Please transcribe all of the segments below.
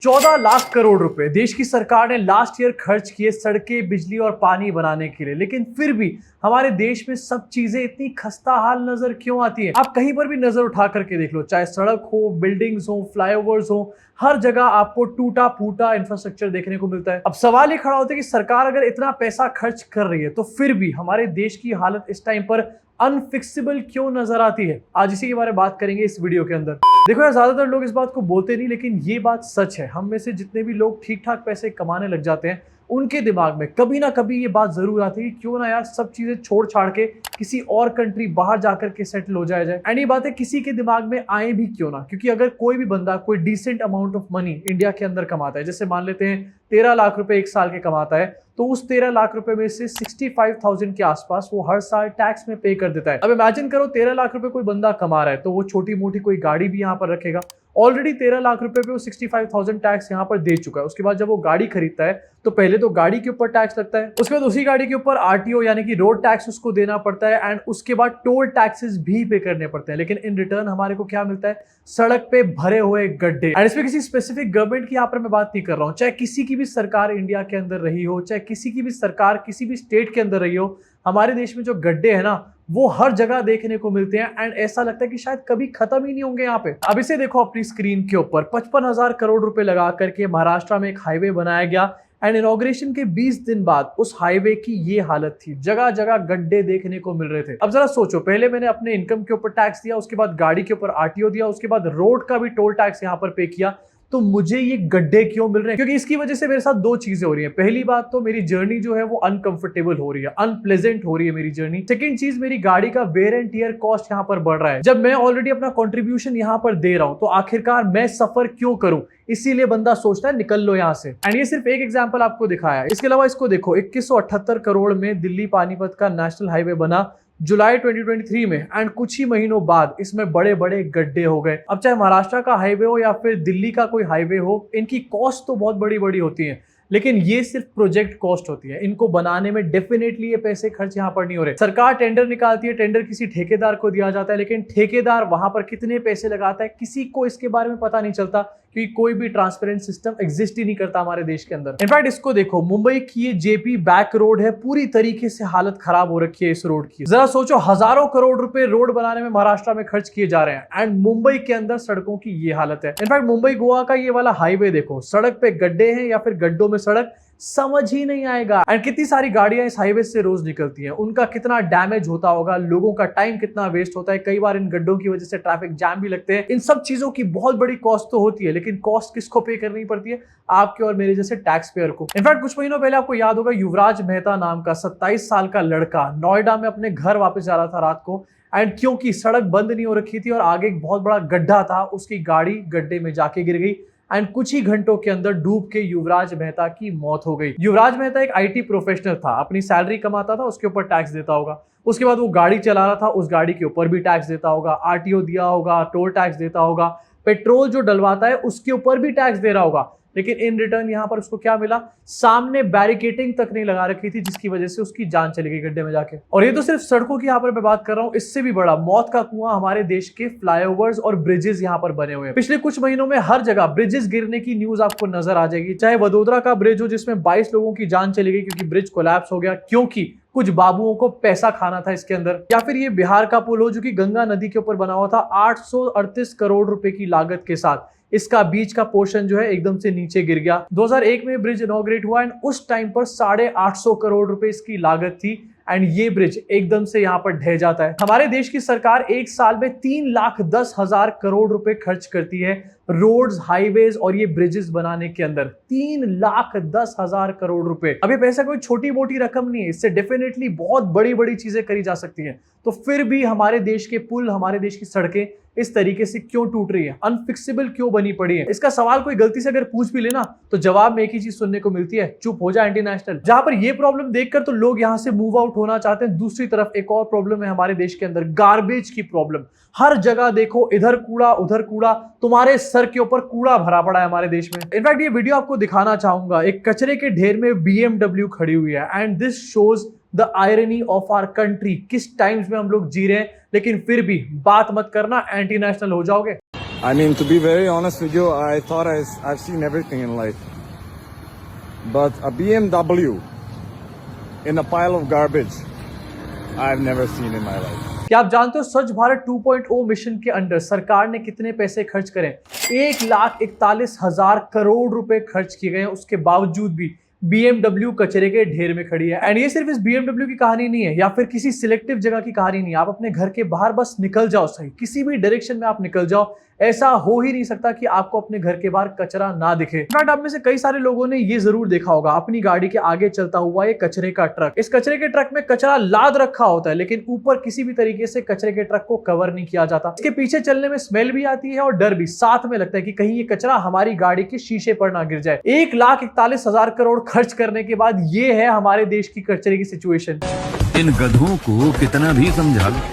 14 लाख करोड़ रुपए देश की सरकार ने लास्ट ईयर खर्च किए सड़कें, बिजली और पानी बनाने के लिए। लेकिन फिर भी हमारे देश में सब चीजें इतनी खस्ता हाल नजर क्यों आती है? आप कहीं पर भी नजर उठा करके देख लो, चाहे सड़क हो, बिल्डिंग्स हो, फ्लाईओवर्स हो, हर जगह आपको टूटा फूटा इंफ्रास्ट्रक्चर देखने को मिलता है। अब सवाल ये खड़ा होता है कि सरकार अगर इतना पैसा खर्च कर रही है तो फिर भी हमारे देश की हालत इस टाइम पर अनफिक्सिबल क्यों नजर आती है। आज इसी के बारे में बात करेंगे इस वीडियो के अंदर। देखो यार, ज्यादातर लोग इस बात को बोलते नहीं, लेकिन ये बात सच है। हम में से जितने भी लोग ठीक ठाक पैसे कमाने लग जाते हैं, उनके दिमाग में कभी ना कभी ये बात जरूर आती है कि क्यों ना यार सब चीजें छोड़ छाड़ के किसी और कंट्री बाहर जाकर के सेटल हो जाए। एंड ये बातें किसी के दिमाग में आए भी क्यों ना, क्योंकि अगर कोई भी बंदा कोई decent amount of money India के अंदर कमाता है, जैसे मान लेते हैं 13 लाख रुपए एक साल के कमाता है, तो उस 13 लाख रुपए में से 65,000 के आसपास वो हर साल टैक्स में पे कर देता है। अब इमेजिन करो 13 लाख रुपए कोई बंदा कमा रहा है, तो वो छोटी मोटी कोई गाड़ी भी यहाँ पर रखेगा। ऑलरेडी 13 लाख रुपए पे वो 65,000 टैक्स यहाँ पर दे चुका है। उसके बाद जब वो गाड़ी खरीदता है तो पहले तो गाड़ी के ऊपर टैक्स लगता है, उसके बाद उसी गाड़ी के ऊपर आरटीओ यानी कि रोड टैक्स उसको देना पड़ता है, एंड उसके बाद टोल टैक्सेस भी पे करने पड़ते हैं। लेकिन इन रिटर्न हमारे को क्या मिलता है? सड़क पे भरे हुए गड्ढे। एंड इसमें किसी स्पेसिफिक गवर्नमेंट की यहाँ पर मैं बात नहीं कर रहा हूँ, चाहे किसी की भी सरकार इंडिया के अंदर रही हो, चाहे किसी की भी सरकार किसी भी स्टेट के अंदर रही हो, हमारे देश में जो गड्ढे है ना, वो हर जगह देखने को मिलते हैं। एंड ऐसा लगता है कि शायद कभी खत्म ही नहीं होंगे यहाँ पे। अब इसे देखो अपनी स्क्रीन के ऊपर, 55,000 करोड़ रुपए लगा करके महाराष्ट्र में एक हाईवे बनाया गया, एंड इनॉग्रेशन के 20 दिन बाद उस हाईवे की ये हालत थी। जगह जगह गड्ढे देखने को मिल रहे थे। अब जरा सोचो, पहले मैंने अपने इनकम के ऊपर टैक्स दिया, उसके बाद गाड़ी के ऊपर आरटीओ दिया, उसके बाद रोड का भी टोल टैक्स यहाँ पर पे किया, तो मुझे ये गड्ढे क्यों मिल रहे हैं? क्योंकि इसकी वजह से मेरे साथ दो चीजें हो रही हैं। पहली बात तो मेरी जर्नी जो है वो अनकंफर्टेबल हो रही है, अनप्लेजेंट हो रही है मेरी जर्नी। सेकंड चीज, मेरी गाड़ी का वेयर एंड टियर कॉस्ट यहाँ पर बढ़ रहा है। जब मैं ऑलरेडी अपना कंट्रीब्यूशन यहाँ पर दे रहा हूं, तो आखिरकार मैं सफर क्यों करूं? इसीलिए बंदा सोचता है निकल लो यहाँ से। एंड ये सिर्फ एक एग्जांपल आपको दिखाया है। इसके अलावा इसको देखो, 2178 करोड़ में दिल्ली पानीपत का नेशनल हाईवे बना जुलाई 2023 में, एंड कुछ ही महीनों बाद इसमें बड़े बड़े गड्ढे हो गए। अब चाहे महाराष्ट्र का हाईवे हो या फिर दिल्ली का कोई हाईवे हो, इनकी कॉस्ट तो बहुत बड़ी बड़ी होती है, लेकिन ये सिर्फ प्रोजेक्ट कॉस्ट होती है। इनको बनाने में डेफिनेटली ये पैसे खर्च यहाँ पर नहीं हो रहे। सरकार टेंडर निकालती है, टेंडर किसी ठेकेदार को दिया जाता है, लेकिन ठेकेदार वहां पर कितने पैसे लगाता है किसी को इसके बारे में पता नहीं चलता, क्योंकि कोई भी ट्रांसपेरेंट सिस्टम एग्जिस्ट ही नहीं करता हमारे देश के अंदर। इनफैक्ट इसको देखो, मुंबई की ये जेपी बैक रोड है, पूरी तरीके से हालत खराब हो रखी है इस रोड की। जरा सोचो, हजारों करोड़ रुपए रोड बनाने में महाराष्ट्र में खर्च किए जा रहे हैं, एंड मुंबई के अंदर सड़कों की ये हालत है। इनफैक्ट मुंबई गोवा का ये वाला हाईवे देखो, सड़क पे गड्ढे हैं या फिर गड्ढों में सड़क, समझ ही नहीं आएगा। एंड कितनी सारी गाड़ियां इस हाईवे से रोज निकलती हैं, उनका कितना डैमेज होता होगा, लोगों का टाइम कितना वेस्ट होता है, कई बार इन गड्ढों की वजह से ट्रैफिक जैम भी लगते हैं। इन सब चीजों की बहुत बड़ी कॉस्ट तो होती है, लेकिन कॉस्ट किसको पे करनी पड़ती है? आपके और मेरे जैसे टैक्स पेयर को। इनफैक्ट कुछ महीनों पहले आपको याद होगा, युवराज मेहता नाम का 27 साल का लड़का नोएडा में अपने घर वापस जा रहा था रात को, एंड क्योंकि सड़क बंद नहीं हो रखी थी और आगे एक बहुत बड़ा गड्ढा था, उसकी गाड़ी गड्ढे में जाके गिर गई, एंड कुछ ही घंटों के अंदर डूब के युवराज मेहता की मौत हो गई। युवराज मेहता एक आईटी प्रोफेशनल था, अपनी सैलरी कमाता था, उसके ऊपर टैक्स देता होगा। उसके बाद वो गाड़ी चला रहा था, उस गाड़ी के ऊपर भी टैक्स देता होगा, आरटीओ दिया होगा, टोल टैक्स देता होगा, पेट्रोल जो डलवाता है उसके ऊपर भी टैक्स दे रहा होगा। लेकिन इन रिटर्न यहाँ पर उसको क्या मिला? सामने बैरिकेटिंग तक नहीं लगा रखी थी, जिसकी वजह से उसकी जान चली गई गड्ढे में जाके। और ये तो सिर्फ सड़कों की यहाँ पर मैं बात कर रहा हूँ, इससे भी बड़ा मौत का कुआं हमारे देश के फ्लाईओवर्स और ब्रिजेस यहाँ पर बने हुए हैं। पिछले कुछ महीनों में हर जगह ब्रिजेस गिरने की न्यूज आपको नजर आ जाएगी। चाहे वडोदरा का ब्रिज हो, जिसमें 22 लोगों की जान चली गई क्योंकि ब्रिज कोलैप्स हो गया, क्योंकि कुछ बाबुओं को पैसा खाना था इसके अंदर, या फिर ये बिहार का पुल हो जो कि गंगा नदी के ऊपर बना हुआ था 838 करोड़ रुपए की लागत के साथ। इसका बीच का पोर्शन जो है एकदम से नीचे गिर गया। 2001 में ब्रिज इनॉग्रेट हुआ, एंड उस टाइम पर 850 करोड़ रुपए इसकी लागत थी, एंड ये ब्रिज एकदम से यहाँ पर ढह जाता है। हमारे देश की सरकार एक साल में 3,10,000 करोड़ रुपए खर्च करती है रोड्स, हाईवेज और ये ब्रिजेस बनाने के अंदर। 3,10,000 करोड़ रुपए। अब ये पैसा कोई छोटी मोटी रकम नहीं है, इससे डेफिनेटली बहुत बड़ी बड़ी चीजें करी जा सकती हैं। तो फिर भी हमारे देश के पुल, हमारे देश की सड़कें इस तरीके से क्यों टूट रही है, अनफिक्सिबल क्यों बनी पड़ी है? इसका सवाल कोई गलती से अगर पूछ भी लेना, तो जवाब में एक ही चीज सुनने को मिलती है, चुप हो जा एंटी नेशनल। जहां पर ये प्रॉब्लम देखकर तो लोग यहां से मूव आउट होना चाहते हैं, दूसरी तरफ एक और प्रॉब्लम है हमारे देश के अंदर, गार्बेज की प्रॉब्लम। हर जगह देखो, इधर कूड़ा उधर कूड़ा, तुम्हारे सर के ऊपर कूड़ा भरा पड़ा है हमारे देश में। इनफैक्ट ये वीडियो आपको दिखाना चाहूंगा, एक कचरे के ढेर में BMW खड़ी हुई है, and this shows the irony of our country. किस टाइम्स में हम लोग जी रहे हैं, लेकिन फिर भी बात मत करना, एंटी नेशनल हो जाओगे। I mean, to be very honest with you, I thought I've seen everything in life. But a BMW in a pile of garbage, I've never seen in my life. क्या आप जानते हो स्वच्छ Bharat 2.0 mission के under सरकार ने कितने पैसे खर्च करे? 1,41,000 करोड़ रुपए खर्च किए गए हैं। उसके बावजूद भी BMW कचरे के ढेर में खड़ी है। एंड ये सिर्फ इस BMW की कहानी नहीं है या फिर किसी सिलेक्टिव जगह की कहानी नहीं है। आप अपने घर के बाहर बस निकल जाओ, सही किसी भी डायरेक्शन में आप निकल जाओ, ऐसा हो ही नहीं सकता कि आपको अपने घर के बाहर कचरा ना दिखे। इनफैक्ट आप में से कई सारे लोगों ने ये जरूर देखा होगा अपनी गाड़ी के आगे चलता हुआ ये कचरे का ट्रक। इस कचरे के ट्रक में कचरा लाद रखा होता है, लेकिन ऊपर किसी भी तरीके से कचरे के ट्रक को कवर नहीं किया जाता। इसके पीछे चलने में स्मेल भी आती है और डर भी साथ में लगता है कि कहीं ये कचरा हमारी गाड़ी के शीशे पर ना गिर जाए। 1,41,000 करोड़ खर्च करने के बाद ये है हमारे देश की कचरे की सिचुएशन। इन गधों को कितना भी समझा लो,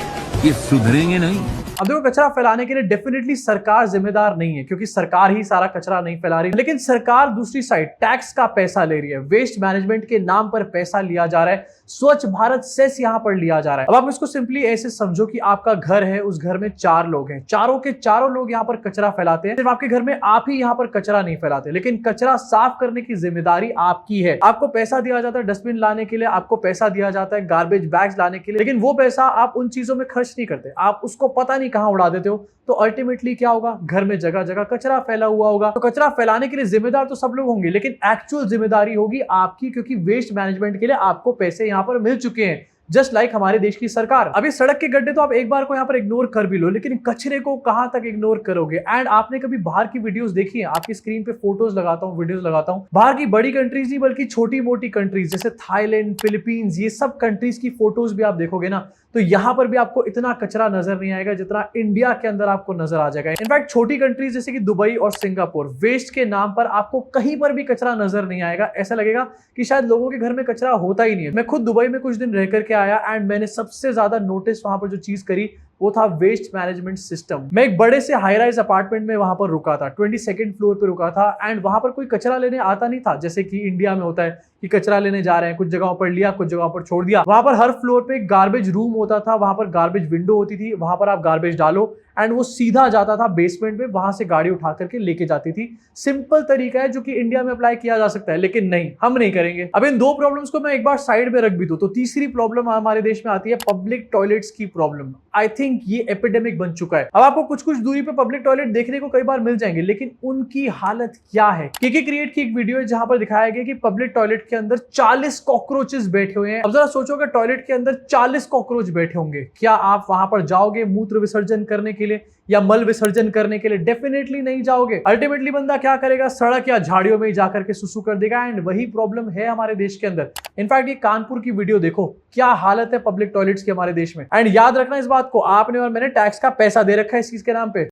ये सुधरेंगे नहीं। अब देखो, कचरा फैलाने के लिए डेफिनेटली सरकार जिम्मेदार नहीं है, क्योंकि सरकार ही सारा कचरा नहीं फैला रही, लेकिन सरकार दूसरी साइड टैक्स का पैसा ले रही है। वेस्ट मैनेजमेंट के नाम पर पैसा लिया जा रहा है, स्वच्छ भारत सेस यहां पर लिया जा रहा है। अब आप इसको सिंपली ऐसे समझो कि आपका घर है, उस घर में 4 लोग हैं, चारों के चारों लोग यहां पर कचरा फैलाते हैं। सिर्फ आपके घर में आप ही यहां पर कचरा नहीं फैलाते, लेकिन कचरा साफ करने की जिम्मेदारी आपकी है। आपको पैसा दिया जाता है डस्टबिन लाने के लिए, आपको पैसा दिया जाता है गार्बेज बैग्स लाने के लिए, लेकिन वो पैसा आप उन चीजों में खर्च नहीं करते, आप उसको पता नहीं कहां उड़ा देते हो। तो अल्टीमेटली क्या होगा, घर में जगह जगह कचरा फैला हुआ होगा। तो कचरा फैलाने के लिए जिम्मेदार तो सब लोग होंगे, लेकिन एक्चुअल जिम्मेदारी होगी आपकी, क्योंकि वेस्ट मैनेजमेंट के लिए आपको पैसे यहां पर मिल चुके हैं, जस्ट लाइक हमारे देश की सरकार। अभी सड़क के गड्ढे तो आप एक बार को यहाँ पर इग्नोर कर भी लो, लेकिन कचरे को कहां तक इग्नोर करोगे। एंड आपने कभी बाहर की वीडियोस देखी है? आपकी स्क्रीन पे फोटोज लगाता हूँ, वीडियोस लगाता हूँ, बाहर की बड़ी कंट्रीज नहीं बल्कि छोटी मोटी कंट्रीज जैसे थाईलैंड, फिलीपींस, ये सब कंट्रीज की फोटोज भी आप देखोगे ना, तो यहां पर भी आपको इतना कचरा नजर नहीं आएगा जितना इंडिया के अंदर आपको नजर आ जाएगा। इनफैक्ट छोटी कंट्रीज जैसे कि दुबई और सिंगापुर, वेस्ट के नाम पर आपको कहीं पर भी कचरा नजर नहीं आएगा। ऐसा लगेगा कि शायद लोगों के घर में कचरा होता ही नहीं है। मैं खुद दुबई में कुछ दिन रह करके आया एंड मैंने सबसे ज्यादा नोटिस वहां पर जो चीज करी वो था वेस्ट मैनेजमेंट सिस्टम। मैं एक बड़े से हाई राइज अपार्टमेंट में वहां पर रुका था, 22nd फ्लोर पे रुका था, एंड वहां पर कोई कचरा लेने आता नहीं था जैसे कि इंडिया में होता है कि कचरा लेने जा रहे हैं, कुछ जगहों पर लिया, कुछ जगहों पर छोड़ दिया। वहां पर हर फ्लोर पे एक गार्बेज रूम होता था, वहां पर गार्बेज विंडो होती थी, वहां पर आप गार्बेज डालो एंड वो सीधा जाता था बेसमेंट में, वहां से गाड़ी उठा करके लेके जाती थी। सिंपल तरीका है जो कि इंडिया में अप्लाई किया जा सकता है, लेकिन नहीं, हम नहीं करेंगे। अब इन 2 प्रॉब्लम्स को मैं एक बार साइड में रख भी दूं तो तीसरी प्रॉब्लम हमारे देश में आती है पब्लिक टॉयलेट्स की प्रॉब्लम। आई थिंक ये एपिडेमिक बन चुका है। अब आपको कुछ कुछ दूरी पे पब्लिक टॉयलेट देखने को कई बार मिल जाएंगे, लेकिन उनकी हालत क्या है? केके क्रिएट की एक वीडियो है जहां पर दिखाया गया कि पब्लिक टॉयलेट के अंदर 40 कॉकरोचेस बैठे हुए हैं। अब जरा सोचो अगर टॉयलेट के अंदर 40 कॉकरोच बैठे होंगे, क्या आप वहां पर जाओगे मूत्र विसर्जन करने के लिए या मल विसर्जन करने के लिए? डेफिनेटली नहीं जाओगे। अल्टीमेटली बंदा क्या करेगा, सड़क या झाड़ियों में जाकर के सुसु कर देगा, एंड वही प्रॉब्लम है हमारे देश के अंदर। इनफैक्ट ये कानपुर की वीडियो देखो, क्या हालत है पब्लिक टॉयलेट्स की हमारे देश में। एंड याद रखना इस बात को, आपने और मैंने टैक्स का पैसा दे रखा है इस चीज के नाम पे।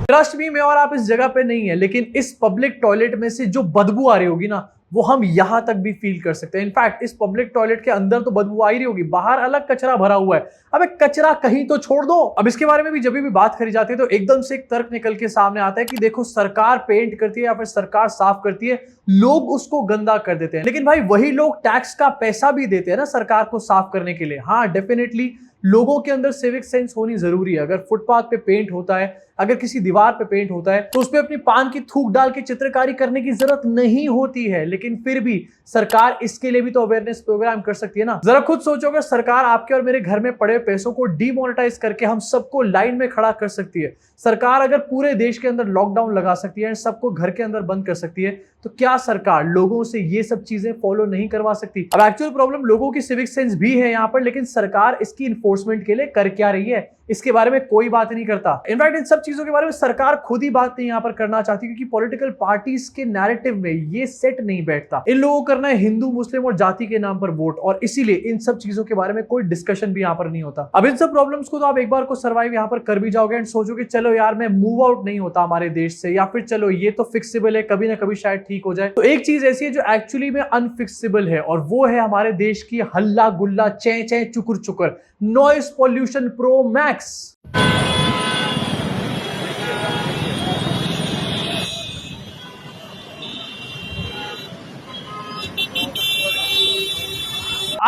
ट्रस्ट मी, मैं और आप इस जगह पे नहीं है, लेकिन इस पब्लिक टॉयलेट में से जो बदबू आ रही होगी ना, वो हम यहां तक भी फील कर सकते हैं। इनफैक्ट इस पब्लिक टॉयलेट के अंदर तो बदबू आ ही रही होगी, बाहर अलग कचरा भरा हुआ है। अबे कचरा कहीं तो छोड़ दो। अब इसके बारे में भी जब भी बात करी जाती है तो एकदम से एक तर्क निकल के सामने आता है कि देखो सरकार पेंट करती है या फिर सरकार साफ करती है, लोग उसको गंदा कर देते हैं। लेकिन भाई वही लोग टैक्स का पैसा भी देते हैं ना सरकार को साफ करने के लिए। हाँ, डेफिनेटली लोगों के अंदर सिविक सेंस होनी जरूरी है। अगर फुटपाथ पे पेंट होता है, अगर किसी दीवार पे पेंट होता है, तो उस पे अपनी पान की थूक डाल के चित्रकारी करने की जरूरत नहीं होती है, लेकिन फिर भी सरकार इसके लिए भी तो अवेयरनेस प्रोग्राम कर सकती है ना। जरा खुद सोचो, अगर सरकार आपके और मेरे घर में पड़े पैसों को डीमोनेटाइज करके हम सबको लाइन में खड़ा कर सकती है, सरकार अगर पूरे देश के अंदर लॉकडाउन लगा सकती है, सबको घर के अंदर बंद कर सकती है, तो क्या सरकार लोगों से ये सब चीजें फॉलो नहीं करवा सकती? अब एक्चुअल प्रॉब्लम लोगों की सिविक सेंस भी है यहाँ पर, लेकिन सरकार इसकी इन्फोर्समेंट के लिए कर क्या रही है, इसके बारे में कोई बात नहीं करता। इनफैक्ट इन सब चीजों के बारे में सरकार खुद ही बात नहीं यहाँ पर करना चाहती, क्योंकि पॉलिटिकल पार्टीज के नैरेटिव में ये सेट नहीं बैठता। इन लोगों को करना है हिंदू, मुस्लिम और जाति के नाम पर वोट, और इसीलिए इन सब चीजों के बारे में कोई डिस्कशन भी यहाँ पर नहीं होता। अब इन सब प्रॉब्लम्स को तो आप एक बार को सर्वाइव यहाँ पर कर भी जाओगे एंड सोचोगे चलो यार मैं मूव आउट नहीं होता हमारे देश से, या फिर चलो ये तो फिक्सेबल है, कभी ना कभी शायद ठीक हो जाए। तो एक चीज ऐसी है जो एक्चुअली में अनफिक्सेबल है, और वो है हमारे देश की हल्ला गुल्ला चे चे चुकुर चुकुर नॉइस पॉल्यूशन प्रो मैक्स।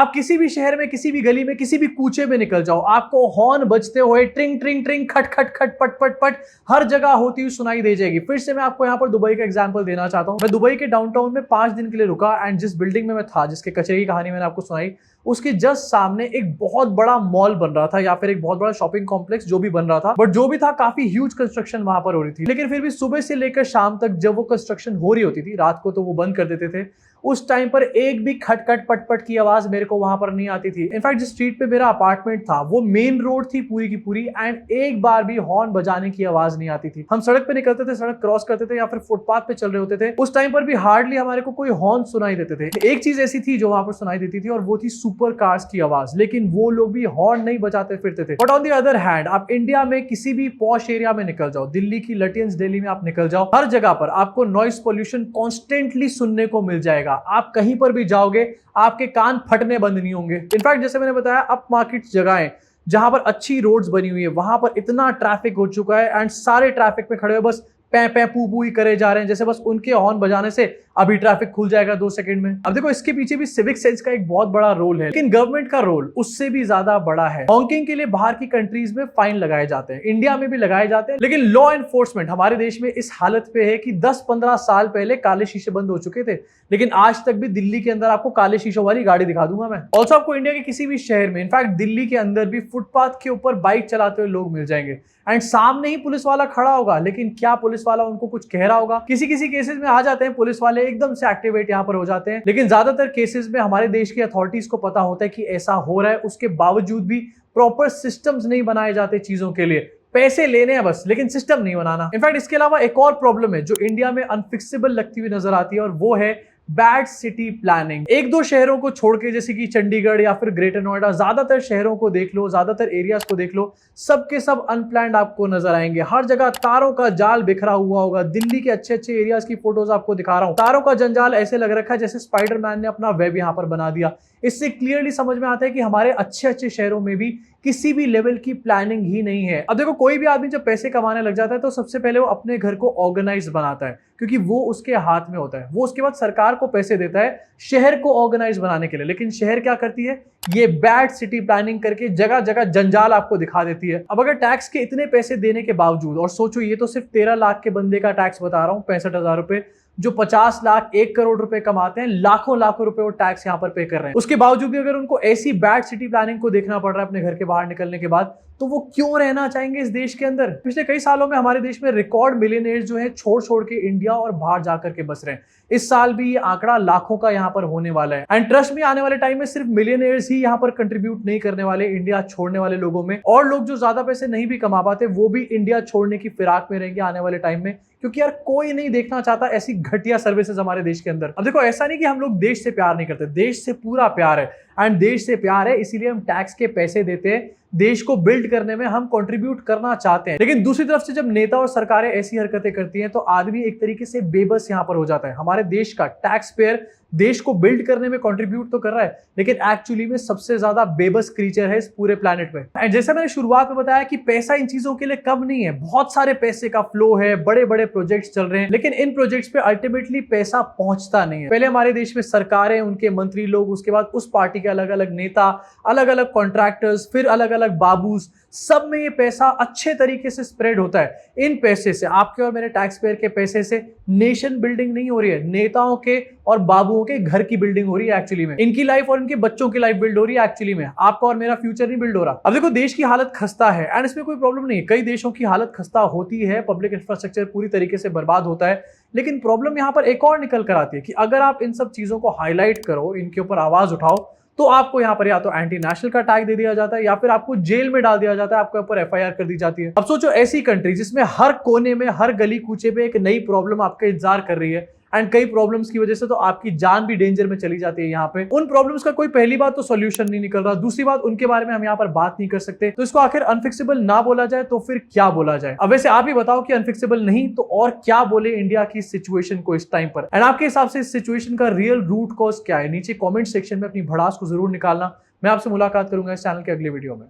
आप किसी भी शहर में, किसी भी गली में, किसी भी कूचे में निकल जाओ, आपको हॉर्न बजते हुए ट्रिंग ट्रिंग ट्रिंग, खट खट खट, पट पट पट हर जगह होती हुई सुनाई दे जाएगी। फिर से मैं आपको यहाँ पर दुबई का एग्जांपल देना चाहता हूँ। मैं दुबई के डाउनटाउन में 5 दिन के लिए रुका एंड जिस बिल्डिंग में मैं था, जिसके कचरे की कहानी मैंने आपको सुनाई, उसके जस्ट सामने एक बहुत बड़ा मॉल बन रहा था या फिर एक बहुत बड़ा शॉपिंग कॉम्प्लेक्स जो भी बन रहा था, बट जो भी था काफी ह्यूज कंस्ट्रक्शन वहां पर हो रही थी। लेकिन फिर भी सुबह से लेकर शाम तक जब वो कंस्ट्रक्शन हो रही होती थी, रात को तो वो बंद कर देते थे, उस टाइम पर एक भी खटखट पटपट की आवाज मेरे को वहां पर नहीं आती थी। इनफैक्ट जिस स्ट्रीट पे मेरा अपार्टमेंट था वो मेन रोड थी पूरी की पूरी एंड एक बार भी हॉर्न बजाने की आवाज नहीं आती थी। हम सड़क पे निकलते थे, सड़क क्रॉस करते थे या फिर फुटपाथ पे चल रहे होते थे, उस टाइम पर भी हार्डली हमारे को कोई हॉर्न सुनाई देते थे। एक चीज ऐसी थी जो वहां पर सुनाई देती थी और वो थी सुपर कार्स की आवाज, लेकिन वो लोग भी हॉर्न नहीं बजाते फिरते थे। But on the other hand आप इंडिया में किसी भी पॉश एरिया में निकल जाओ, दिल्ली की लटियंस दिल्ली में आप निकल जाओ, हर जगह पर आपको नॉइस पोल्यूशन कॉन्स्टेंटली सुनने को मिल जाएगा। आप कहीं पर भी जाओगे आपके कान फटने बंद नहीं होंगे। इनफैक्ट जैसे मैंने बताया, अप मार्केट जगहें जहां पर अच्छी रोड्स बनी हुई है वहां पर इतना ट्रैफिक हो चुका है एंड सारे ट्रैफिक में खड़े हुए बस पै पै पू पू ही करे जा रहे हैं, जैसे बस उनके हॉर्न बजाने से अभी ट्रैफिक खुल जाएगा 2 सेकंड में। अब देखो इसके पीछे भी सिविक सेंस का एक बहुत बड़ा रोल है, लेकिन गवर्नमेंट का रोल उससे भी ज्यादा बड़ा है। हॉकिंग के लिए बाहर की कंट्रीज में फाइन लगाए जाते हैं, इंडिया में भी लगाए जाते हैं, लेकिन लॉ एनफोर्समेंट हमारे देश में इस हालत पे है कि 10-15 साल पहले काले शीशे बंद हो चुके थे, लेकिन आज तक भी दिल्ली के अंदर आपको काले शीशों वाली गाड़ी दिखा दूंगा मैं। ऑल्सो आपको इंडिया के किसी भी शहर में, इनफैक्ट दिल्ली के अंदर भी फुटपाथ के ऊपर बाइक चलाते हुए लोग मिल जाएंगे एंड सामने ही पुलिस वाला खड़ा होगा, लेकिन क्या पुलिस वाला उनको कुछ कह रहा होगा? किसी किसी केसेस में आ जाते हैं पुलिस वाले एकदम से एक्टिवेट यहाँ पर हो जाते हैं, लेकिन ज्यादातर केसेस में हमारे देश की अथॉरिटीज को पता होता है कि ऐसा हो रहा है, उसके बावजूद भी प्रॉपर सिस्टम्स नहीं बनाए जाते चीजों के लिए। पैसे लेने हैं बस, लेकिन सिस्टम नहीं बनाना। इनफैक्ट इसके अलावा एक और प्रॉब्लम है जो इंडिया में अनफिक्सेबल लगती हुई नजर आती है और वो है बैड सिटी प्लानिंग। 1-2 शहरों को छोड़ के, जैसे कि चंडीगढ़ या फिर ग्रेटर नोएडा, ज्यादातर शहरों को देख लो, ज्यादातर एरियाज को देख लो, सबके सब अनप्लान्ड आपको नजर आएंगे। हर जगह तारों का जाल बिखरा हुआ होगा। दिल्ली के अच्छे अच्छे एरियाज की फोटोज आपको दिखा रहा हूं, तारों का जंजाल ऐसे लग रखा है जैसे स्पाइडरमैन ने अपना वेब यहां पर बना दिया। इससे क्लियरली समझ में आता है कि हमारे अच्छे अच्छे शहरों में भी किसी भी लेवल की प्लानिंग ही नहीं है। अब देखो, कोई भी आदमी जब पैसे कमाने लग जाता है तो सबसे पहले वो अपने घर को ऑर्गेनाइज बनाता है, क्योंकि वो उसके हाथ में होता है। वो उसके बाद सरकार को पैसे देता है शहर को ऑर्गेनाइज बनाने के लिए, लेकिन शहर क्या करती है? ये बैड सिटी प्लानिंग करके जगह जगह जंजाल आपको दिखा देती है। अब अगर टैक्स के इतने पैसे देने के बावजूद, और सोचो ये तो सिर्फ 13 लाख के बंदे का टैक्स बता रहा हूं, 65,000 रुपए, जो 50 लाख 1 करोड़ रुपए कमाते हैं, लाखों लाखों रुपए वो टैक्स यहां पर पे कर रहे हैं। उसके बावजूद भी अगर उनको ऐसी बैड सिटी प्लानिंग को देखना पड़ रहा है अपने घर के बाहर निकलने के बाद, तो वो क्यों रहना चाहेंगे इस देश के अंदर? पिछले कई सालों में हमारे देश में रिकॉर्ड मिलियनेयर्स जो है छोड़ छोड़ के इंडिया और बाहर जाकर के बस रहे हैं। इस साल भी ये आंकड़ा लाखों का यहाँ पर होने वाला है एंड ट्रस्ट में आने वाले टाइम में सिर्फ मिलियनेयर्स ही यहाँ पर कंट्रीब्यूट नहीं करने वाले इंडिया छोड़ने वाले लोगों में, और लोग जो ज्यादा पैसे नहीं भी कमा पाते वो भी इंडिया छोड़ने की फिराक में रहेंगे आने वाले टाइम में, क्योंकि यार कोई नहीं देखना चाहता ऐसी घटिया सर्विसेज हमारे देश के अंदर। अब देखो, ऐसा नहीं कि हम लोग देश से प्यार नहीं करते, देश से पूरा प्यार है एंड देश से प्यार है इसीलिए हम टैक्स के पैसे देते हैं, देश को बिल्ड करने में हम कंट्रीब्यूट करना चाहते हैं। लेकिन दूसरी तरफ से जब नेता और सरकारें ऐसी हरकतें करती हैं तो आदमी एक तरीके से बेबस यहां पर हो जाता है। हमारे देश का टैक्स पेयर देश को बिल्ड करने में कंट्रीब्यूट तो कर रहा है, लेकिन एक्चुअली में सबसे ज्यादा बेबस क्रीचर है इस पूरे प्लेनेट में। एंड जैसे मैंने शुरुआत में बताया कि पैसा इन चीजों के लिए कम नहीं है, बहुत सारे पैसे का फ्लो है, बड़े बड़े प्रोजेक्ट्स चल रहे हैं, लेकिन इन प्रोजेक्ट्स पे अल्टीमेटली पैसा पहुंचता नहीं है। पहले हमारे देश में सरकारें, उनके मंत्री लोग, उसके बाद उस पार्टी के अलग अलग नेता, अलग अलग कॉन्ट्रैक्टर्स, फिर अलग अलग बाबूज, सब में ये पैसा अच्छे तरीके से स्प्रेड होता है। इन पैसे से, आपके और मेरे टैक्स पेयर के पैसे से नेशन बिल्डिंग नहीं हो रही है, नेताओं के और बाबुओं के घर की बिल्डिंग हो रही है एक्चुअली में। इनकी लाइफ और इनके बच्चों की लाइफ बिल्ड हो रही है एक्चुअली में, आपका और मेरा फ्यूचर नहीं बिल्ड हो रहा। अब देखो, देश की हालत खस्ता है एंड इसमें कोई प्रॉब्लम नहीं है, कई देशों की हालत खस्ता होती है, पब्लिक इंफ्रास्ट्रक्चर पूरी तरीके से बर्बाद होता है, लेकिन प्रॉब्लम यहां पर एक और निकल कर आती है कि अगर आप इन सब चीजों को हाईलाइट करो, इनके ऊपर आवाज उठाओ, तो आपको यहाँ पर या तो एंटी नेशनल का टैग दे दिया जाता है या फिर आपको जेल में डाल दिया जाता है, आपके ऊपर एफआईआर कर दी जाती है। अब सोचो ऐसी कंट्री जिसमें हर कोने में, हर गली कूचे पे एक नई प्रॉब्लम आपका इंतजार कर रही है एंड कई प्रॉब्लम्स की वजह से तो आपकी जान भी डेंजर में चली जाती है यहाँ पे। उन प्रॉब्लम्स का कोई पहली बात तो सॉल्यूशन नहीं निकल रहा, दूसरी बात उनके बारे में हम यहाँ पर बात नहीं कर सकते, तो इसको आखिर अनफिक्सेबल ना बोला जाए तो फिर क्या बोला जाए? अब वैसे आप ही बताओ कि अनफिक्सेबल नहीं तो और क्या बोले इंडिया की सिचुएशन को इस टाइम पर, एंड आपके हिसाब से इस सिचुएशन का रियल रूट कॉज क्या है? नीचे कॉमेंट सेक्शन में अपनी भड़ास को जरूर निकालना। मैं आपसे मुलाकात करूंगा इस चैनल के अगले वीडियो में।